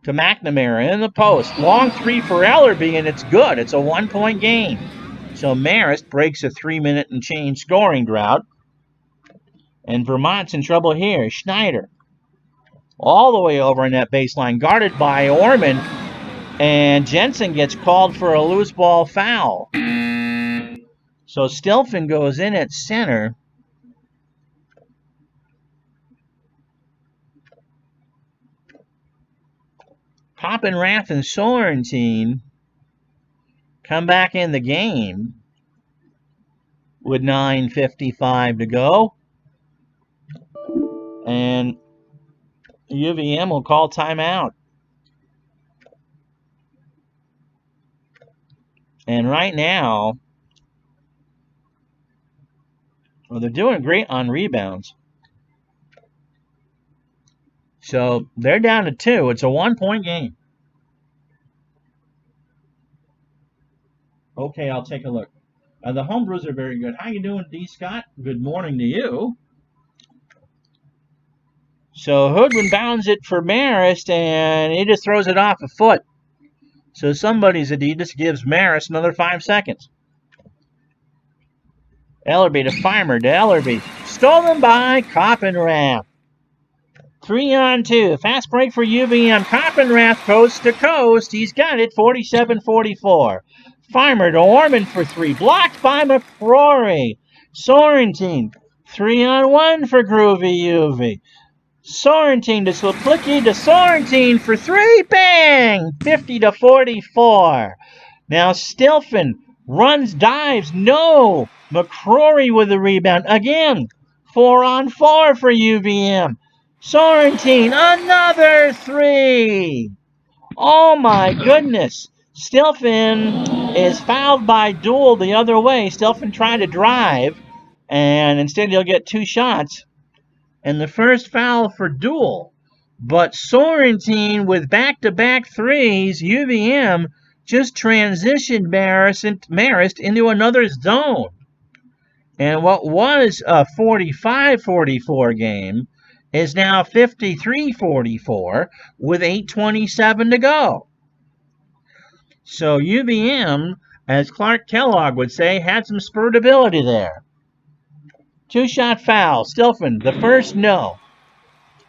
to McNamara in the post. Long three for Ellerby, and it's good. It's a 1-point game. So Marist breaks a 3-minute and change scoring drought. And Vermont's in trouble here. Schneider all the way over in that baseline, guarded by Orman, and Jensen gets called for a loose ball foul. So Stilfen goes in at center. Coppenrath and Sorrentine come back in the game with 9:55 to go. And UVM will call timeout. And right now, well, they're doing great on rebounds. So they're down to 2. It's a 1-point game. Okay, I'll take a look. The homebrews are very good. How you doing, D. Scott? Good morning to you. So Hoodwin bounds it for Marist, and he just throws it off a foot. So somebody's Adidas gives Marist another 5 seconds. Ellerby to Farmer to Ellerby. Stolen by Coppenrath. 3-on-2. Fast break for UVM. Coppenrath coast to coast. He's got it, 47-44. Farmer to Orman for 3. Blocked by McCrory. Sorrentine. 3-on-1 for Groovy UV. Sorrentine to Sliplicki to Sorrentine for 3. Bang! 50-44. Now Stilfen runs, dives. No! McCrory with the rebound. Again. 4-on-4 for UVM. Sorrentine, another 3. Oh my goodness. Stilfen is fouled by Duel the other way. Stilfen trying to drive, and instead he'll get 2 shots. And the first foul for Duel. But Sorrentine with back-to-back 3s, UVM just transitioned Marist into another zone. And what was a 45-44 game is now 53-44 with 8:27 to go. So UVM, as Clark Kellogg would say, had some spurtability there. 2-shot foul. Stilfen, the first, no.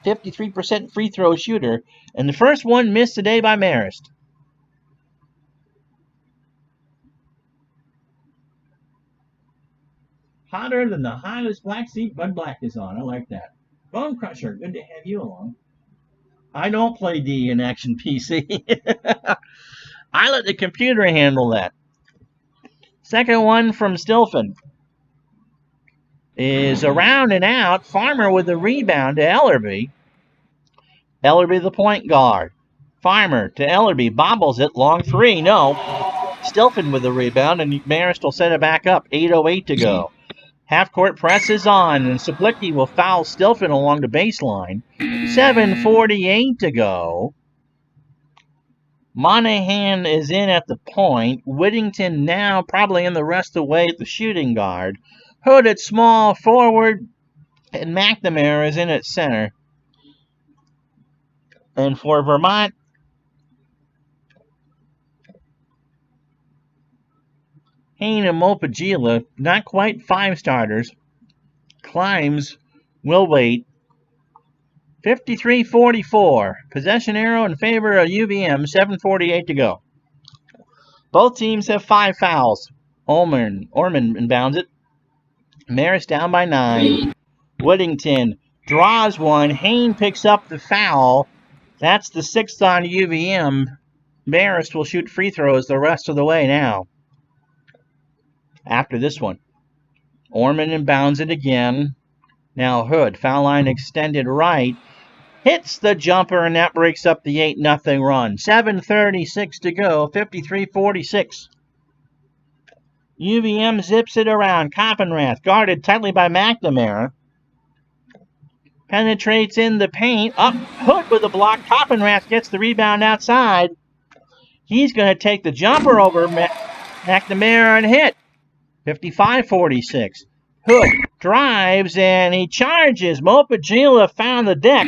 53% free throw shooter, and the first one missed today by Marist. Hotter than the hottest black seat Bud Black is on. I like that. Bone Crusher, good to have you along. I don't play D in Action PC. I let the computer handle that. Second one from Stilfen is around and out. Farmer with the rebound to Ellerby. Ellerby the point guard. Farmer to Ellerby. Bobbles it. Long 3. No. Stilfen with the rebound, and Marist will set it back up. 8:08 to go. Half-court press is on, and Saplicki will foul Stilfen along the baseline. 7:48 to go. Monahan is in at the point. Whittington now probably in the rest of the way at the shooting guard. Hood at small forward, and McNamara is in at center. And for Vermont, Hain and Mopagila, not quite 5 starters. Climbs will wait. 53-44. Possession arrow in favor of UVM. 7:48 to go. Both teams have 5 fouls. Orman inbounds it. Marist down by 9. Whittington draws one. Hain picks up the foul. That's the 6th on UVM. Marist will shoot free throws the rest of the way now. After this one, Orman inbounds it again. Now Hood, foul line extended right. Hits the jumper, and that breaks up the 8-0 run. 7:36 to go, 53-46. UVM zips it around. Coppenrath, guarded tightly by McNamara. Penetrates in the paint. Up, Hood with a block. Coppenrath gets the rebound outside. He's going to take the jumper over McNamara and hit. 55-46. Hood drives, and he charges. Mopagila found the deck.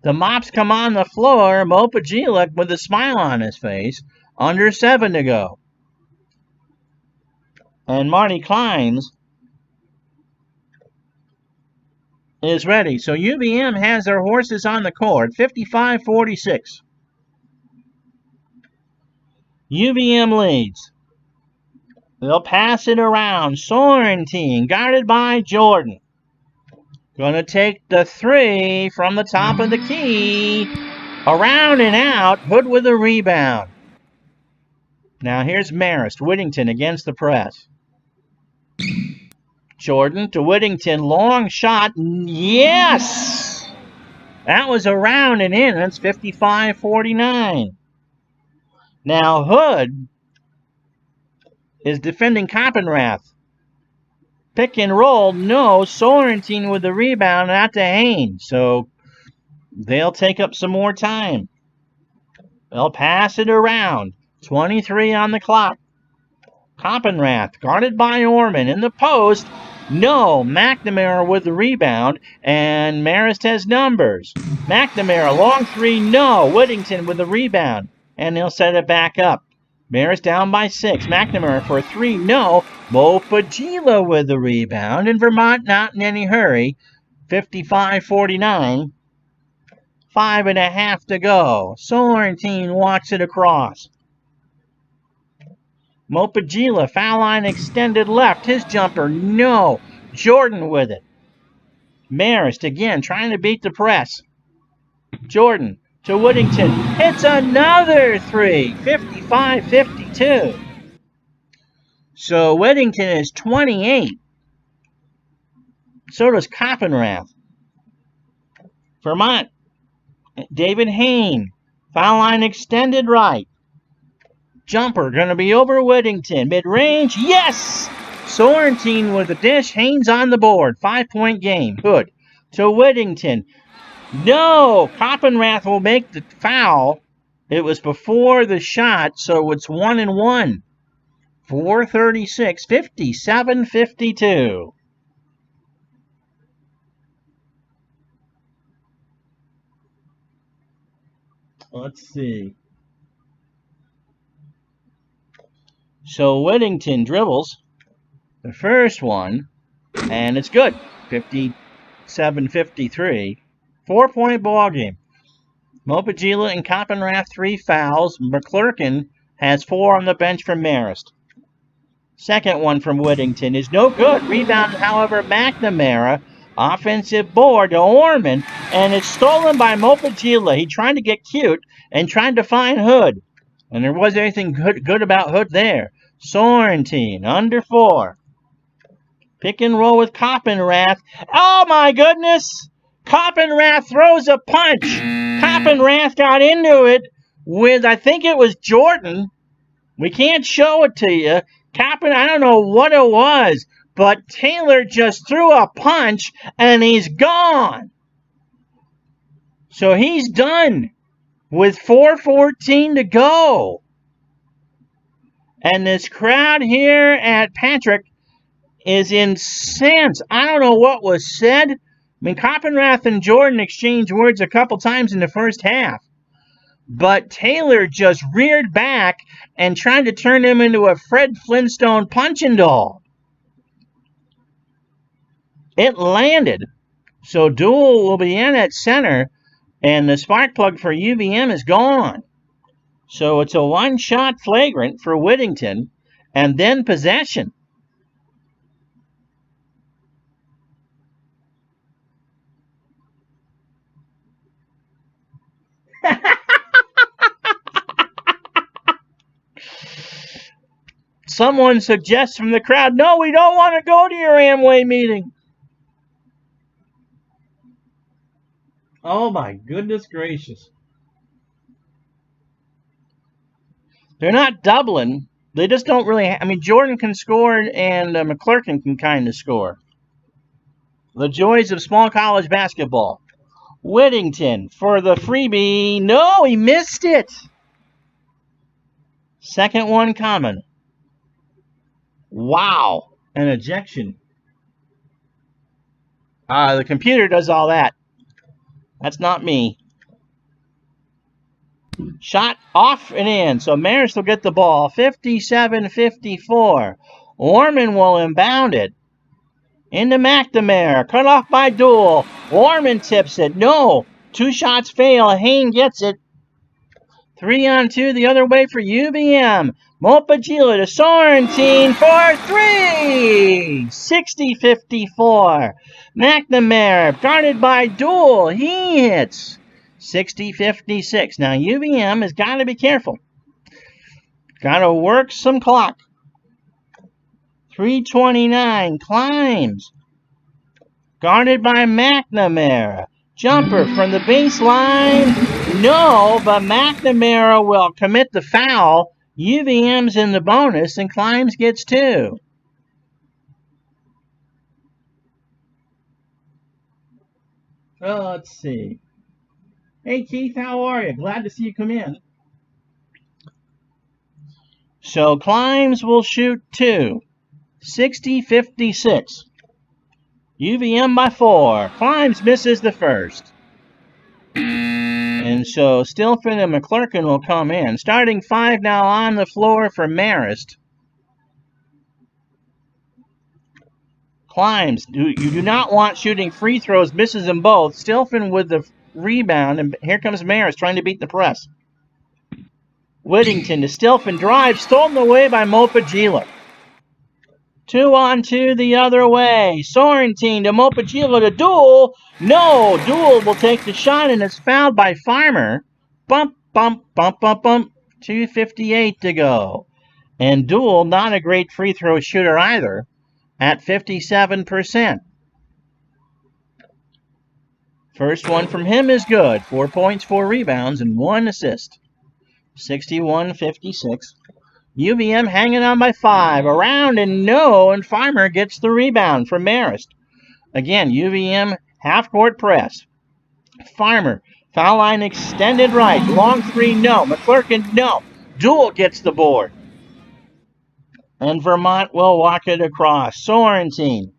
The mops come on the floor. Mopagila with a smile on his face. Under 7 to go. And Marty Kleins is ready. So UVM has their horses on the court. 55-46. UVM leads. They'll pass it around. Sorrentine, guarded by Jordan. Gonna take the 3 from the top of the key. Around and out. Hood with a rebound. Now here's Marist. Whittington against the press. Jordan to Whittington. Long shot. Yes! That was around and in. That's 55-49. Now Hood is defending Coppenrath. Pick and roll. No. Sorrentine with the rebound, not to Hain. So they'll take up some more time. They'll pass it around. 23 on the clock. Coppenrath, guarded by Orman in the post. No. McNamara with the rebound, and Marist has numbers. McNamara, long 3. No. Whittington with the rebound, and they'll set it back up. Marist down by 6. McNamara for a 3. No. Mopagila with the rebound. And Vermont not in any hurry. 55-49. 5.5 to go. Sorrentine walks it across. Mopagila, foul line extended left. His jumper, no. Jordan with it. Marist again trying to beat the press. Jordan to Whittington. Hits another three. 55-52. So Whittington is 28. So does Coppenrath. Vermont. David Hain. Foul line extended right. Jumper going to be over Whittington. Mid-range. Yes! Sorrentine with the dish. Haynes on the board. 5-point game. Hood to Whittington. No! Coppenrath will make the foul. It was before the shot, so it's 1-1. 4:36, 57-52. Let's see. So Whittington dribbles the first one, and it's good. 57-53. 4-point ball game. Mopagila and Coppenrath 3 fouls. McClurkin has 4 on the bench for Marist. Second one from Whittington is no good. Rebounded, however, McNamara. Offensive board to Orman, and it's stolen by Mopagila. He tried to get cute and tried to find Hood. And there wasn't anything good about Hood there. Sorrentine, under 4. Pick and roll with Coppenrath. Oh, my goodness! Coppenrath throws a punch. Coppenrath got into it with, I think it was Jordan. We can't show it to you. I don't know what it was, but Taylor just threw a punch, and he's gone. So he's done with 4:14 to go. And this crowd here at Patrick is incensed. I don't know what was said. I mean, Coppenrath and Jordan exchanged words a couple times in the first half. But Taylor just reared back and tried to turn him into a Fred Flintstone punching doll. It landed. So Duel will be in at center, and the spark plug for UVM is gone. So it's a one-shot flagrant for Whittington, and then possession. Someone suggests from the crowd, no, we don't want to go to your Amway meeting. Oh, my goodness gracious. They're not doubling. They just don't really... I mean, Jordan can score, and McClurkin can kind of score. The joys of small college basketball. Whittington for the freebie. No, he missed it. Second one coming. Wow. An ejection. The computer does all that. That's not me. Shot off and in. So Marist will get the ball. 57-54. Orman will inbound it. Into McNamara. Cut off by Duel. Orman tips it. No. 2 shots fail. Hain gets it. 3-on-2 the other way for UVM. Mopagila to Sorrentine for 3! 60-54. McNamara guarded by Duel. He hits. 60-56. Now UVM has got to be careful. Got to work some clock. 3:29. Climbs. Guarded by McNamara. Jumper from the baseline. No, but McNamara will commit the foul. UVM's in the bonus, and Climbs gets 2. Well, let's see. Hey, Keith, how are you? Glad to see you come in. So Climbs will shoot 2. 60-56. UVM by 4. Climbs misses the first. And so Stilfen and McClurkin will come in. Starting 5 now on the floor for Marist. Climbs. You do not want shooting free throws. Misses them both. Stilfen with the rebound. And here comes Marist trying to beat the press. Whittington to Stilfen, drive, stolen away by Mopagila. 2-on-2 the other way. Sorrentine to Mopagila to Duel. No, Duel will take the shot and is fouled by Farmer. Bump, bump, bump, bump, bump. 2:58 to go. And Duel, not a great free throw shooter either, at 57%. First one from him is good. 4 points, 4 rebounds, and 1 assist. 61-56. UVM hanging on by 5. Around and no, and Farmer gets the rebound from Marist. Again, UVM half-court press. Farmer, foul line extended right. Long 3, no. McClurkin, no. Duel gets the board. And Vermont will walk it across. Sorrentine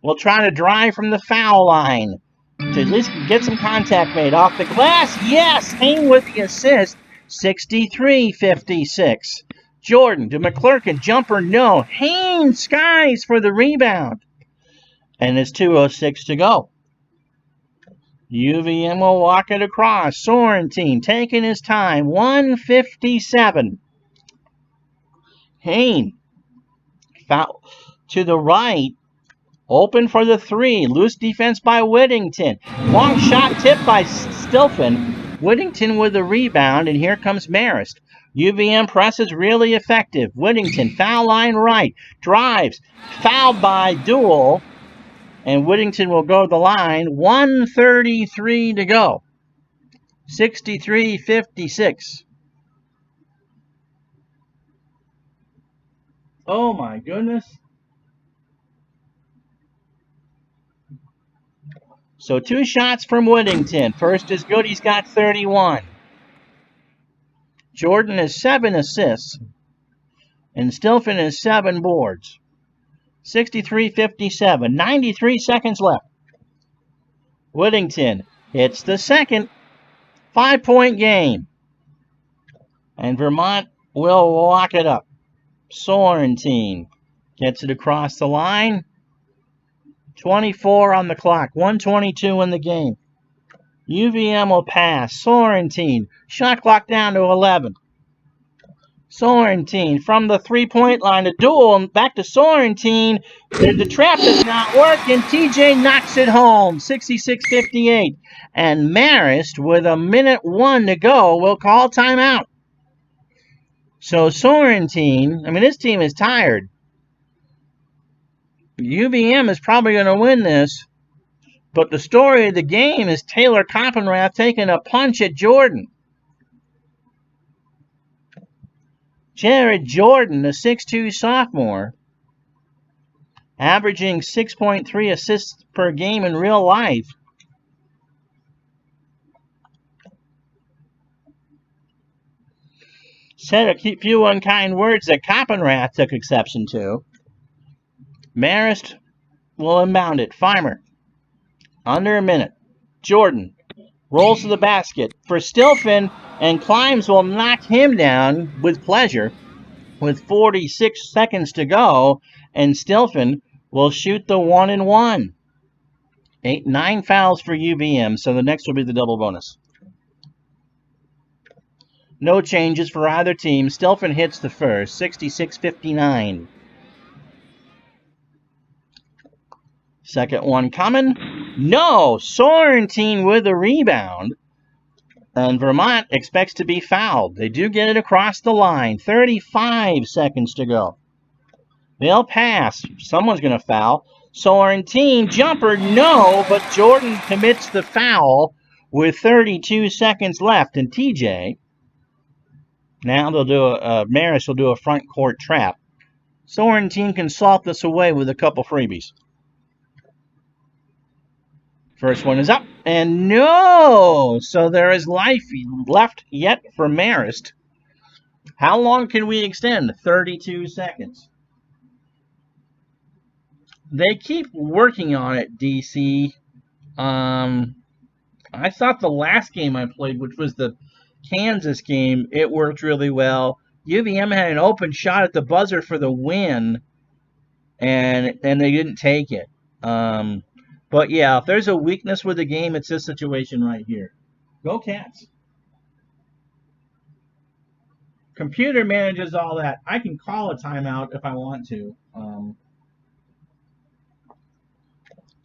will try to drive from the foul line to at least get some contact made off the glass. Yes, Hain with the assist. 63-56. Jordan to McClurkin. Jumper, no. Hain skies for the rebound. And it's 2:06 to go. UVM will walk it across. Sorrentine taking his time. 1:57. Hain. Foul to the right. Open for the 3. Loose defense by Whittington. Long shot tipped by Stilfen. Whittington with the rebound, and here comes Marist. UVM press is really effective. Whittington, foul line right. Drives. Fouled by Duel. And Whittington will go to the line. 1:33 to go. 63-56. Oh my goodness. So 2 shots from Whittington. First is good. He's got 31. Jordan has 7 assists. And Stilfen has 7 boards. 63-57. 93 seconds left. Whittington hits the second. 5-point game. And Vermont will lock it up. Sorrentine gets it across the line. 24 on the clock. 1:22 in the game. UVM will pass. Sorrentine. Shot clock down to 11. Sorrentine from the 3-point line. A Duel and back to Sorrentine. The trap does not work, and TJ knocks it home. 66-58. And Marist, with 1:01 to go, will call timeout. So Sorrentine, this team is tired. UVM is probably going to win this. But the story of the game is Taylor Coppenrath taking a punch at Jordan. Jared Jordan, a 6'2 sophomore, averaging 6.3 assists per game in real life. Said a few unkind words that Coppenrath took exception to. Marist will inbound it. Farmer. Under a minute. Jordan rolls to the basket for Stilfen, and Climbs will knock him down with pleasure with 46 seconds to go, and Stilfen will shoot the 1-and-1. 9 fouls for UVM, so the next will be the double bonus. No changes for either team. Stilfen hits the first, 66-59. Second one coming. No! Sorrentine with a rebound. And Vermont expects to be fouled. They do get it across the line. 35 seconds to go. They'll pass. Someone's going to foul. Sorrentine, jumper, no, but Jordan commits the foul with 32 seconds left. And TJ, now they'll do Marist will do a front court trap. Sorrentine can salt this away with a couple freebies. First one is up, and no! So there is life left yet for Marist. How long can we extend? 32 seconds. They keep working on it, DC. I thought the last game I played, which was the Kansas game, it worked really well. UVM had an open shot at the buzzer for the win, and they didn't take it. But yeah, if there's a weakness with the game, it's this situation right here. Go Cats. Computer manages all that. I can call a timeout if I want to.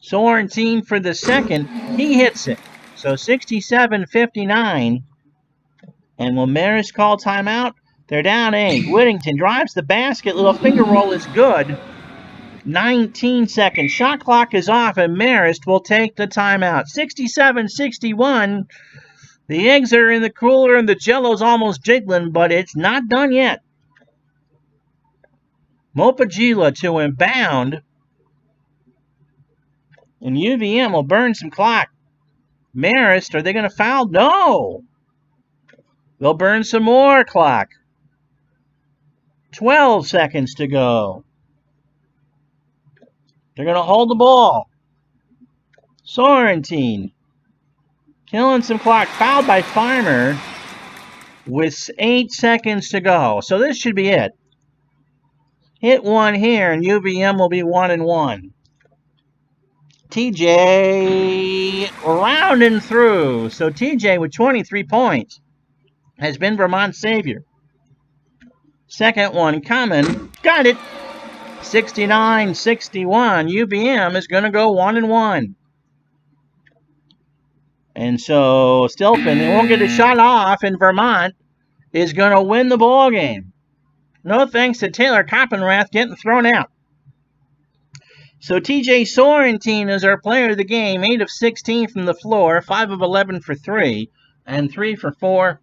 Sorrentine for the second. He hits it. So 67-59. And will Marist call timeout? They're down 8. Whittington drives the basket. Little finger roll is good. 19 seconds. Shot clock is off, and Marist will take the timeout. 67-61. The eggs are in the cooler, and the jello's almost jiggling, but it's not done yet. Mopagila to inbound. And UVM will burn some clock. Marist, are they going to foul? No! They'll burn some more clock. 12 seconds to go. They're going to hold the ball. Sorrentine killing some clock. Fouled by Farmer with 8 seconds to go. So this should be it. Hit one here, and UVM will be 1-1. TJ rounding through. So TJ with 23 points has been Vermont's savior. Second one coming. Got it. 69-61. UVM is going to go 1-1. And so Stilfen, they won't get a shot off, and Vermont is going to win the ball game. No thanks to Taylor Coppenrath getting thrown out. So TJ Sorrentine is our player of the game. 8 of 16 from the floor, 5 of 11 for 3, and 3 for 4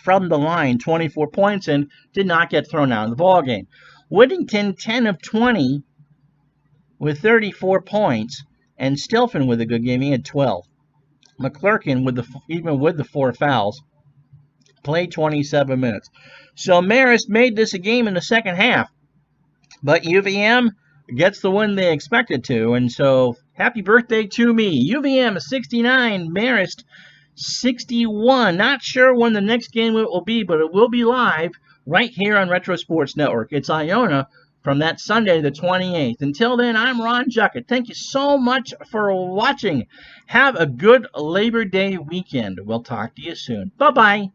from the line. 24 points and did not get thrown out of the ball game. Whittington 10 of 20 with 34 points, and Stilfen with a good game. He had 12. McClurkin even with the 4 fouls played 27 minutes. So Marist made this a game in the second half, but UVM gets the win they expected to, and so happy birthday to me. UVM 69, Marist 61. Not sure when the next game will be, but it will be live right here on Retro Sports Network. It's Iona from that Sunday, the 28th. Until then, I'm Ron Juckett. Thank you so much for watching. Have a good Labor Day weekend. We'll talk to you soon. Bye-bye.